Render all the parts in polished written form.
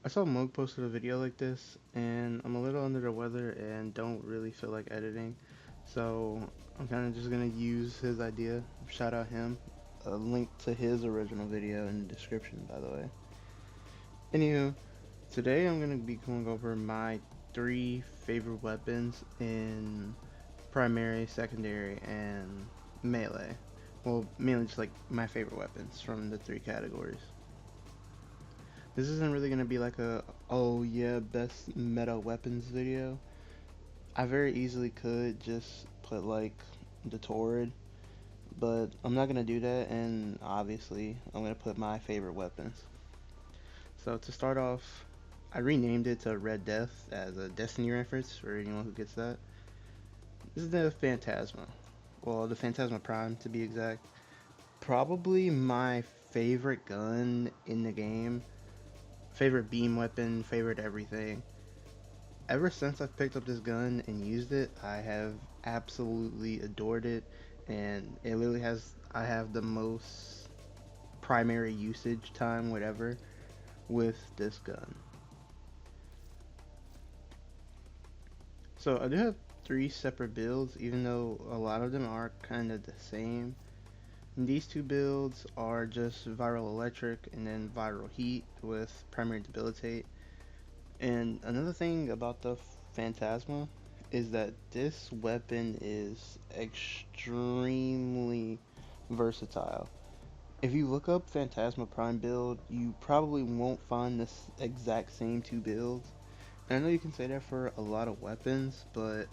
I saw Moog posted a video like this, and I'm a little under the weather and don't really feel like editing. So I'm kind of just gonna use his idea. Shout out him. A link to his original video in the description, by the way. Anywho, today I'm gonna be going over my three favorite weapons in primary, secondary, and melee. Well, mainly just like my favorite weapons from the three categories. This isn't really gonna be like a oh yeah best meta weapons video. I very easily could just put like the Torrid, but I'm not gonna do that, and obviously I'm gonna put my favorite weapons. So to start off, I renamed it to Red Death as a Destiny reference for anyone who gets that. This is the Phantasma. Well, the Phantasma Prime to be exact. Probably my favorite gun in the game. Favorite beam weapon, favorite everything. Ever since I've picked up this gun and used it, I have absolutely adored it, and it literally has I have the most primary usage time, whatever, with this gun. So I do have three separate builds, even though a lot of them are kind of the same. And these two builds are just viral electric and then viral heat with primary debilitate. And another thing about the Phantasma is that this weapon is extremely versatile. If you look up Phantasma Prime build, you probably won't find this exact same two builds. And I know you can say that for a lot of weapons, but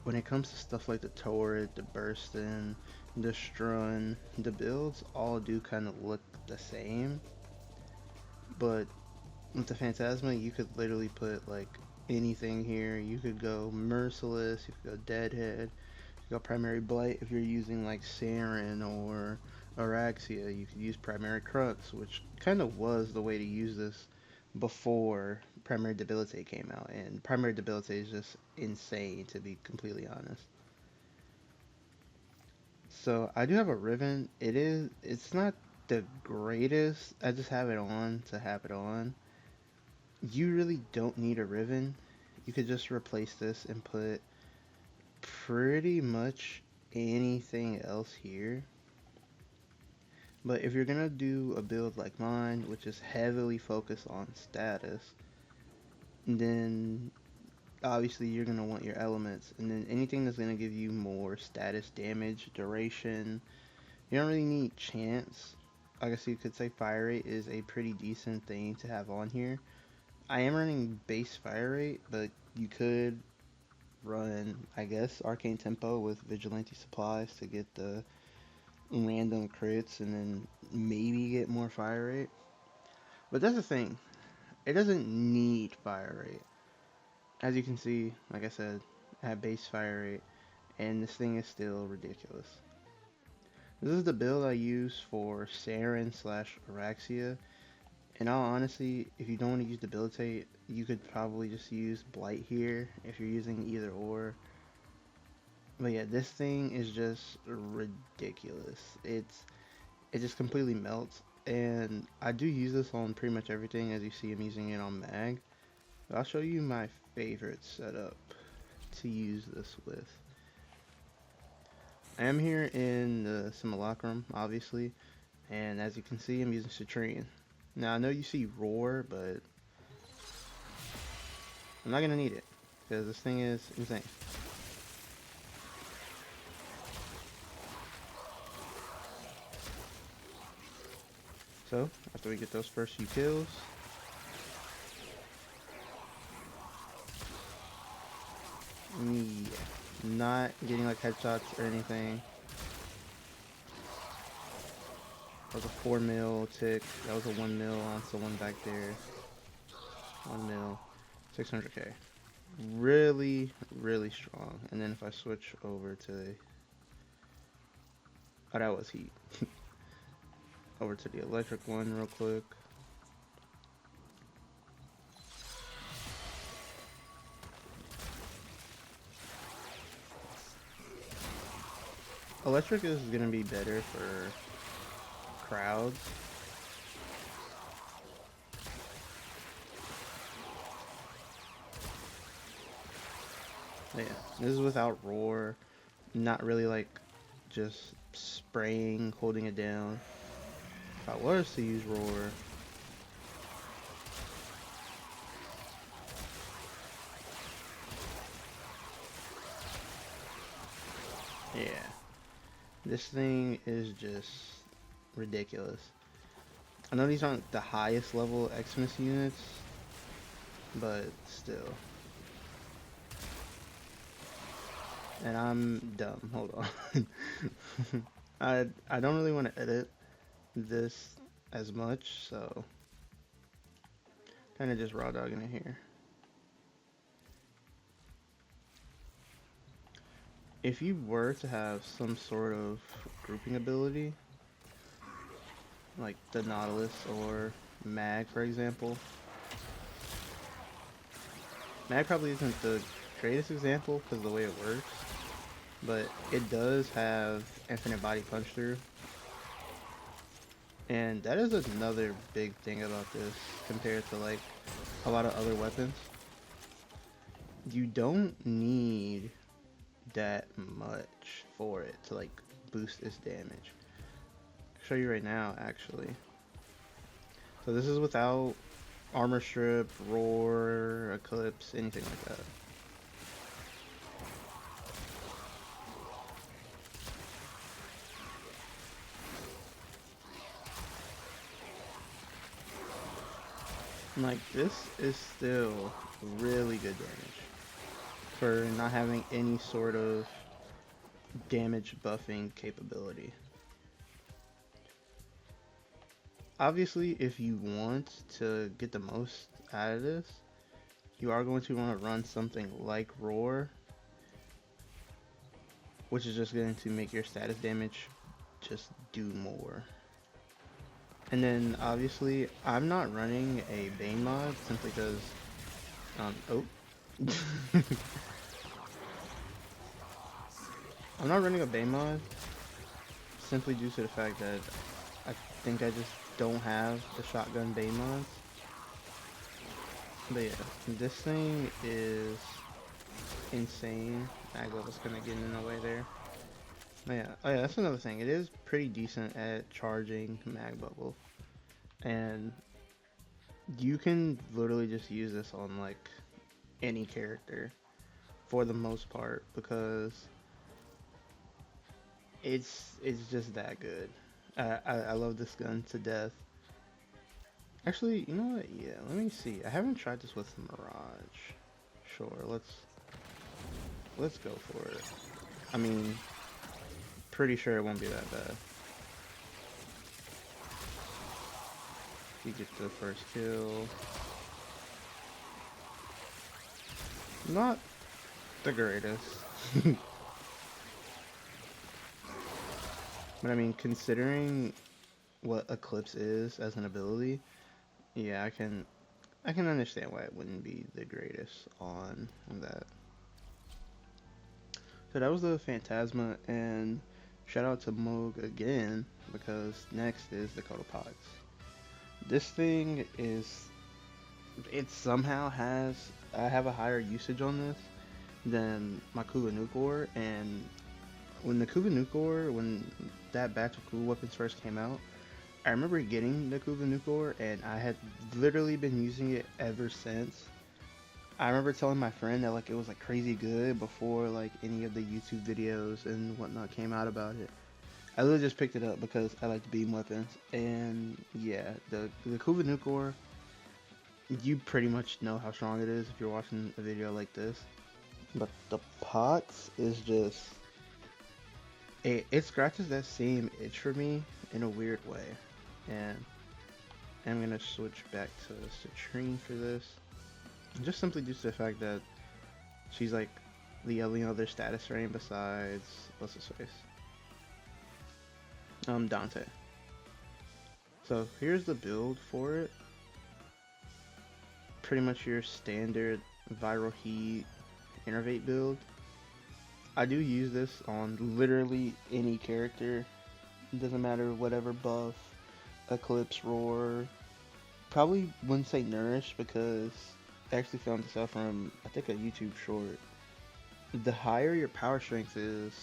when it comes to stuff like the Torrid, the Burstin, the Strun, the builds all do kind of look the same. But with the Phantasma, you could literally put like anything here. You could go Merciless, you could go Deadhead, you could go Primary Blight if you're using like Saren or Araxia. You could use Primary Crux, which kind of was the way to use this before Primary Debilitate came out. And Primary Debilitate is just insane, to be completely honest. So I do have a Riven. It's not the greatest. I just have it on to have it on. You really don't need a Riven. You could just replace this and put pretty much anything else here. But if you're gonna do a build like mine, which is heavily focused on status, then obviously you're gonna want your elements, and then anything that's gonna give you more status damage, duration. You don't really need chance. I guess you could say fire rate is a pretty decent thing to have on here. I am running base fire rate, but you could run, I guess, Arcane Tempo with Vigilante Supplies to get the random crits and then maybe get more fire rate. But that's the thing, it doesn't need fire rate. As you can see, like I said, I have base fire rate, and this thing is still ridiculous. This is the build I use for Saren slash Araxia. In all honesty, if you don't want to use Debilitate, you could probably just use Blight here if you're using either or. But yeah, this thing is just ridiculous. It just completely melts, and I do use this on pretty much everything. As you see, I'm using it on mag. But I'll show you my favorite setup to use this with. I am here in the Simulacrum, obviously, and as you can see, I'm using Citrine. Now I know you see Roar, but I'm not gonna need it because this thing is insane. So after we get those first few kills, yeah, not getting like headshots or anything. That was a 4 mil tick. That was a 1 mil on someone back there. 1 mil, 600k. Really, really strong. And then if I switch over to, oh, that was heat. Over to the electric one real quick. Electric is gonna be better for crowds. Yeah, this is without roar. Not really like just spraying, holding it down. If I was to use roar, yeah, this thing is just ridiculous. I know these aren't the highest level Xmas units, but still. And I'm dumb. Hold on. I don't really want to edit this as much, so kind of just raw dogging it here. If you were to have some sort of grouping ability, like the Nautilus or Mag, for example, Mag probably isn't the greatest example because of the way it works, but it does have infinite body punch through, and that is another big thing about this compared to like a lot of other weapons. You don't need that much for it to like boost its damage. I'll show you right now actually. So this is without armor strip, roar, eclipse, anything like that. Like this is still really good damage for not having any sort of damage buffing capability. Obviously, if you want to get the most out of this, you are going to want to run something like Roar, which is just going to make your status damage just do more. And then obviously, I'm not running a Bane mod simply because, oh. I'm not running a Bane mod simply due to the fact that I think I just don't have the shotgun Bane mods. But yeah, this thing is insane. Mag level's kind of getting in the way there. But yeah, oh yeah, that's another thing. It is pretty decent at charging mag bubble, and you can literally just use this on like any character for the most part because it's just that good. I love this gun to death. Actually, you know what? Yeah, let me see. I haven't tried this with Mirage. Sure, let's go for it. I mean, pretty sure it won't be that bad. You get the first kill. Not the greatest. But I mean, considering what Eclipse is as an ability, yeah, I can understand why it wouldn't be the greatest on that. So that was the Phantasma, and shout out to Moog again because next is the Cotopox. This thing is, it somehow has, I have a higher usage on this than my Kuga Nuke Ore, and when the Kuga Nuke Ore, when that batch of cool weapons first came out, I remember getting the Kuga Nuke Ore, and I had literally been using it ever since. I remember telling my friend that like it was like crazy good before like any of the YouTube videos and whatnot came out about it. I literally just picked it up because I like the beam weapons, and yeah, the Kuga Nuke Ore, you pretty much know how strong it is if you're watching a video like this. But the Pox is just, it scratches that same itch for me in a weird way, and I'm gonna switch back to Citrine for this, just simply due to the fact that she's like the only other status frame besides what's his face, Dante. So here's the build for it. Pretty much your standard viral heat innervate build. I do use this on literally any character. It doesn't matter whatever buff, Eclipse, Roar. Probably wouldn't say Nourish because I actually found this out from I think a YouTube short. the higher your power strength is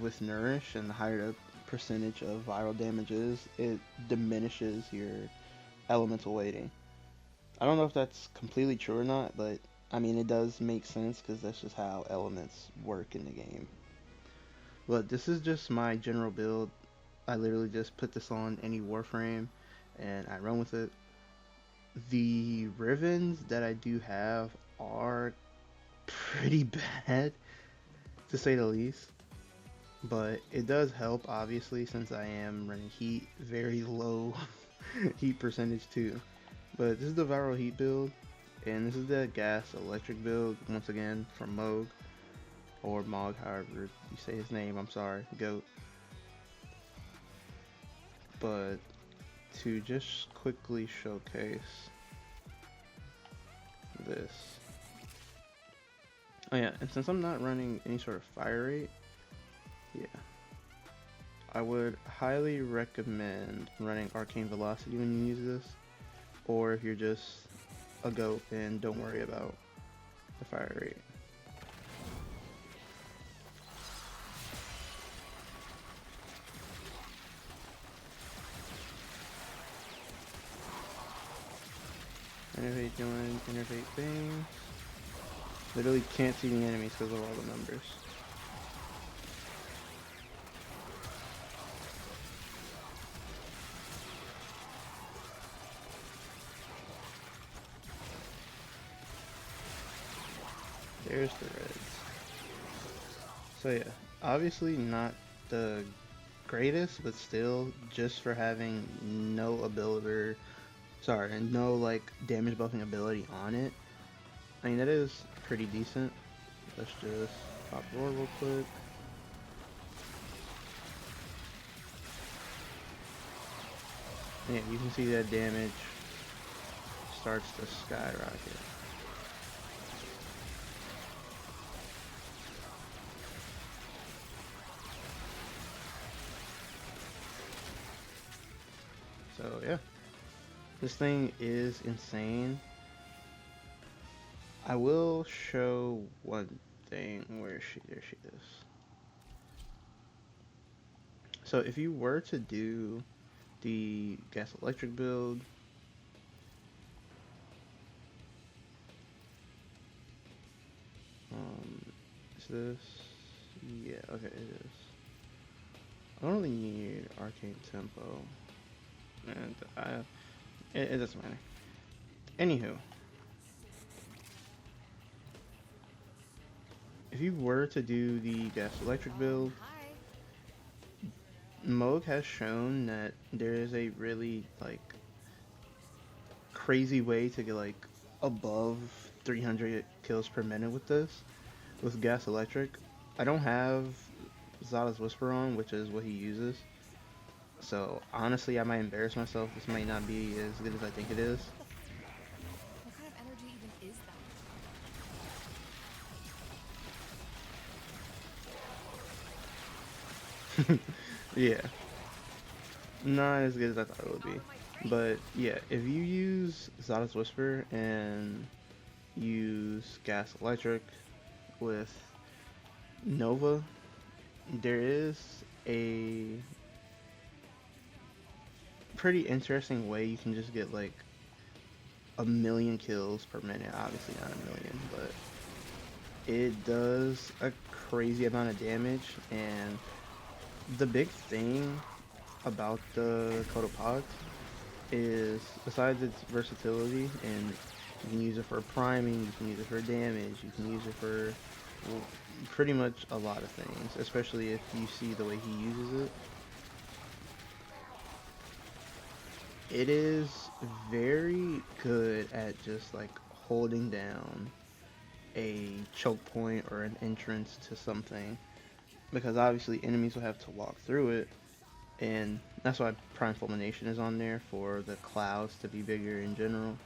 with Nourish and the higher the percentage of viral damage is, it diminishes your elemental weighting. I don't know if that's completely true or not, but I mean, it does make sense because that's just how elements work in the game. But this is just my general build. I literally just put this on any Warframe and I run with it. The Rivens that I do have are pretty bad, to say the least. But it does help, obviously, since I am running heat, very low heat percentage too. But this is the viral heat build, and this is the gas electric build, once again, from Moug, or Mog, however you say his name, I'm sorry, GOAT. But to just quickly showcase this. Oh yeah, and since I'm not running any sort of fire rate, yeah, I would highly recommend running Arcane Velocity when you use this, or if you're just a goat and don't worry about the fire rate. Innervate join, innervate bang. Literally can't see the enemies because of all the numbers. There's the reds. So yeah, obviously not the greatest, but still, just for having no ability, sorry, and no like damage buffing ability on it, I mean that is pretty decent. Let's just pop roar real quick. Yeah, you can see that damage starts to skyrocket. So yeah, this thing is insane. I will show one thing. Where is she? There she is. So if you were to do the gas electric build, is this? Yeah, okay, it is. I don't really need arcane tempo, and it doesn't matter. Anywho, if you were to do the gas electric build, Moog has shown that there is a really like crazy way to get like above 300 kills per minute with this, with gas electric. I don't have Zada's Whisper on, which is what he uses. So honestly, I might embarrass myself. This might not be as good as I think it is. What kind of energy even is that? Yeah, not as good as I thought it would be. But yeah, if you use Zada's Whisper and use gas electric with Nova, there is a pretty interesting way you can just get like a million kills per minute. Obviously not a million, but it does a crazy amount of damage. And the big thing about the Cotopod is, besides its versatility, and you can use it for priming, you can use it for damage, you can use it for, well, pretty much a lot of things, especially if you see the way he uses it. It is very good at just like holding down a choke point or an entrance to something, because obviously enemies will have to walk through it, and that's why Prime Fulmination is on there, for the clouds to be bigger in general.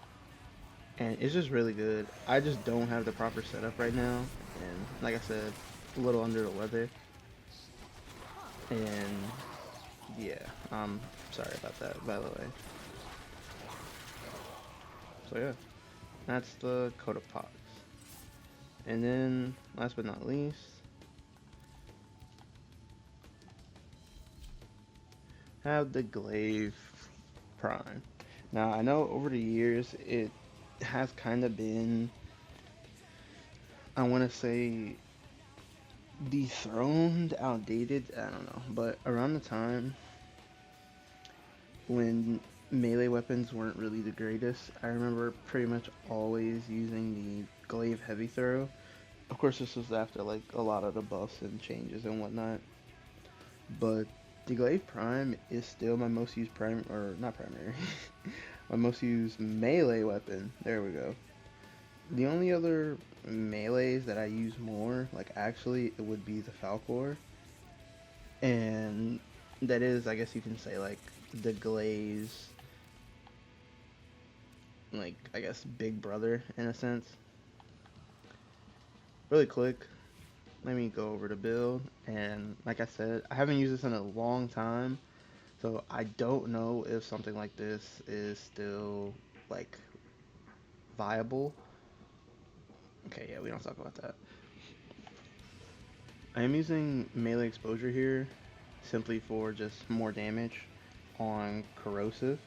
And it's just really good. I just don't have the proper setup right now, and like I said, a little under the weather. And yeah, I'm sorry about that, by the way. So yeah, that's the Coda Pox. And then, last but not least, have the glaive prime. Now, I know over the years it has kind of been, I want to say, dethroned, outdated, I don't know. But around the time when melee weapons weren't really the greatest, I remember pretty much always using the glaive heavy throw. Of course, this was after like a lot of the buffs and changes and whatnot. But the glaive prime is still my most used prime, or not primary, my most used melee weapon. There we go. The only other melees that I use more, like actually, it would be the Falcor, and that is, I guess you can say, like the Glaze, like I guess big brother in a sense. Really quick, let me go over the build, and like I said, I haven't used this in a long time, so I don't know if something like this is still like viable. Okay, yeah, we don't talk about that. I am using melee exposure here simply for just more damage on corrosive.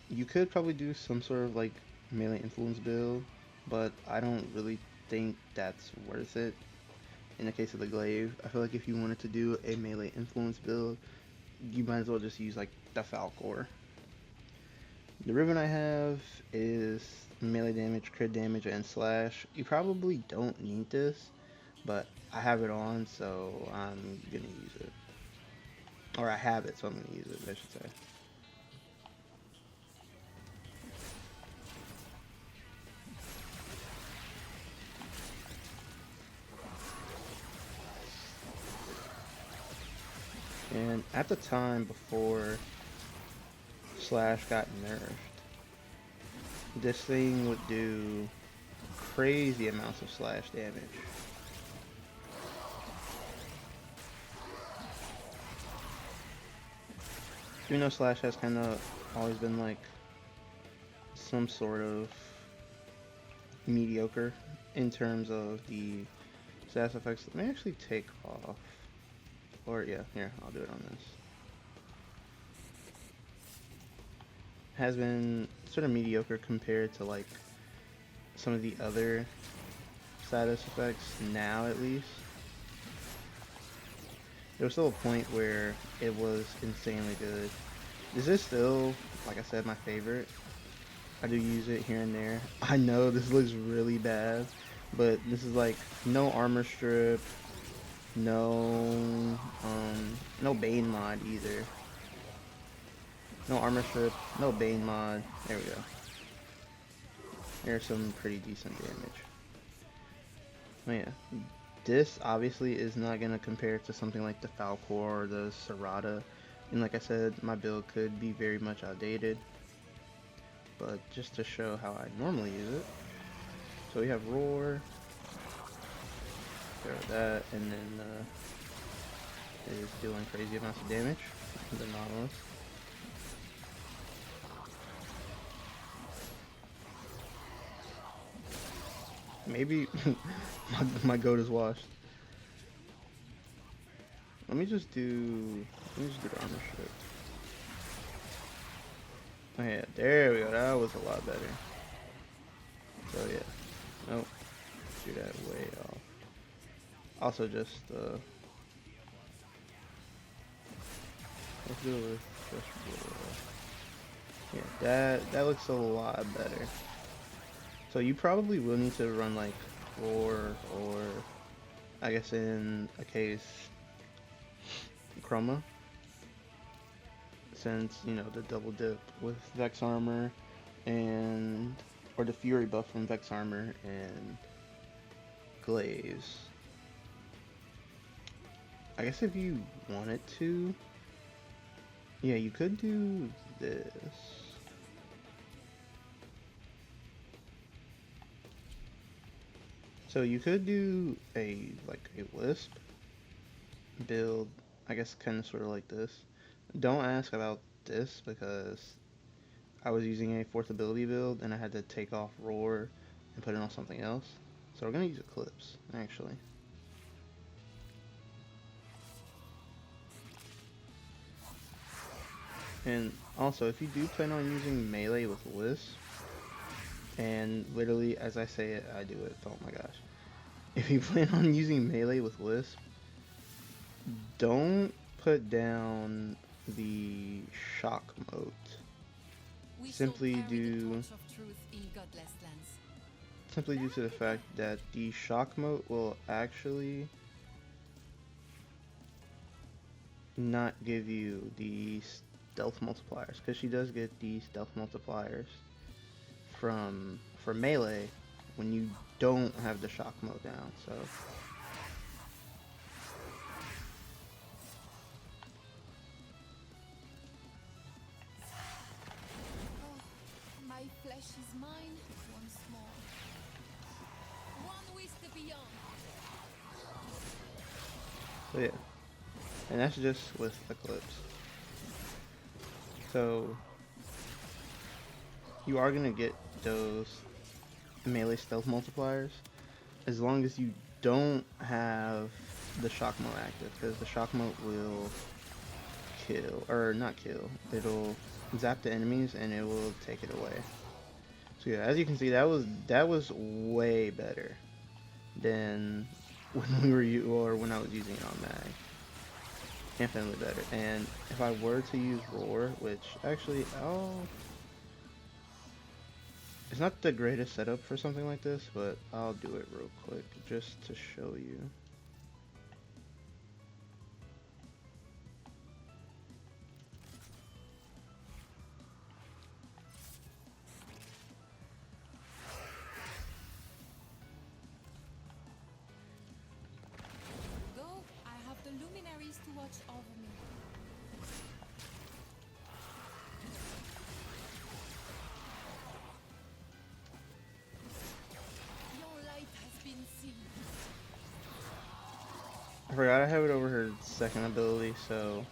You could probably do some sort of like melee influence build, but I don't really think that's worth it. In the case of the glaive, I feel like if you wanted to do a melee influence build, you might as well just use like the Falcor. The ribbon I have is melee damage, crit damage, and slash. You probably don't need this, but I have it on, so I'm gonna use it. Or I have it, so I'm gonna use it, I should say. And at the time before Slash got nerfed, this thing would do crazy amounts of slash damage. Even though Slash has kind of always been like some sort of mediocre in terms of the stats effects. Let me actually take off. Or yeah, here, I'll do it on this. Has been sort of mediocre compared to like some of the other status effects now at least. There was still a point where it was insanely good. This is still, like I said, my favorite. I do use it here and there. I know this looks really bad, but this is like no armor strip, no Bane mod either. No armor strip, no Bane mod. There we go. There's some pretty decent damage. Oh yeah, this obviously is not gonna compare to something like the Falcor or the Serrata. And like I said, my build could be very much outdated. But just to show how I normally use it. So we have Roar, there that, and then it is dealing crazy amounts of damage. The Nautilus. Maybe my goat is washed. Let me just do the armor strip. Oh yeah, there we go. That was a lot better. So yeah, nope, do that way off. Also just let's do it with just yeah, that looks a lot better. So you probably will need to run like Roar or I guess in a case Chroma, since you know the double dip with Vex armor and or the Fury buff from Vex armor and Glaze. I guess if you wanted to, yeah, you could do this. So you could do a like a Wisp build, I guess kind of sort of like this. Don't ask about this because I was using a fourth ability build and I had to take off Roar and put it on something else. So we're gonna use Eclipse, actually. And also, if you do plan on using melee with Wisp, and literally as I say it, I do it. Oh my gosh. If you plan on using melee with Wisp, don't put down the shock mode. We shall Simply carry the due torch of truth in godless lands. simply due to the fact that the shock mode will actually not give you the stealth multipliers, because she does get the stealth multipliers for melee when you don't have the shock mode down. So Oh, my flesh is mine once more. One with the beyond. yeah, and that's just with Eclipse. So you are gonna get those melee stealth multipliers as long as you don't have the shock mode active, because the shock mode will kill, or not kill, it'll zap the enemies and it will take it away. So yeah, as you can see, that was way better than when when I was using it on Mag. Infinitely better. And if I were to use Roar, which actually, it's not the greatest setup for something like this, but I'll do it real quick just to show you. Go, I have the luminaries to watch over me. Your light has been seen. I forgot I have it over her second ability, so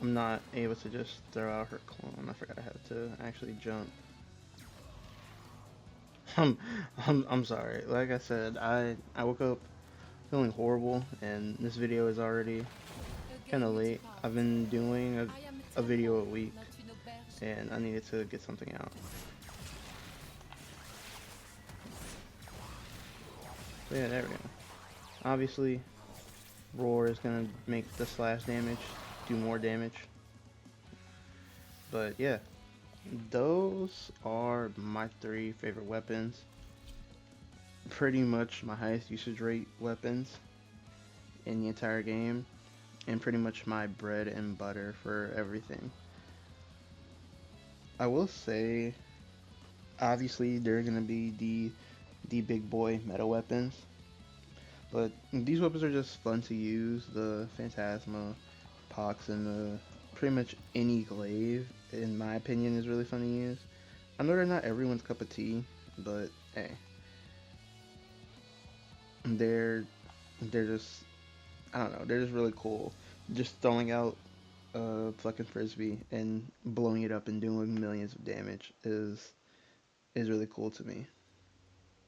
I'm not able to just throw out her clone. I forgot I had to actually jump. I'm, I'm sorry. Like I said, I woke up feeling horrible, and this video is already kind Again of we late. depart. I've been doing I am a a video temple, a week, not une auberge. and I needed to get something out. So yeah, there we go. Obviously, Roar is gonna make the slash damage do more damage. But yeah, those are my 3 favorite weapons. Pretty much my highest usage rate weapons in the entire game, and pretty much my bread and butter for everything. I will say, obviously, they're gonna be the big boy meta weapons, but these weapons are just fun to use. The Phantasma, Pox, and the pretty much any glaive, in my opinion, is really fun to use. I know they're not everyone's cup of tea, but hey, they're they're just, I don't know, they're just really cool. Just throwing out a fucking frisbee and blowing it up and doing millions of damage is really cool to me.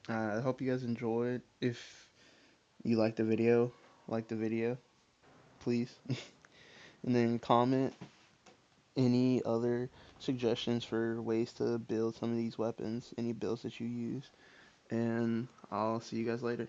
I hope you guys enjoyed. If you like the video, please, and then comment any other suggestions for ways to build some of these weapons, any builds that you use, and I'll see you guys later.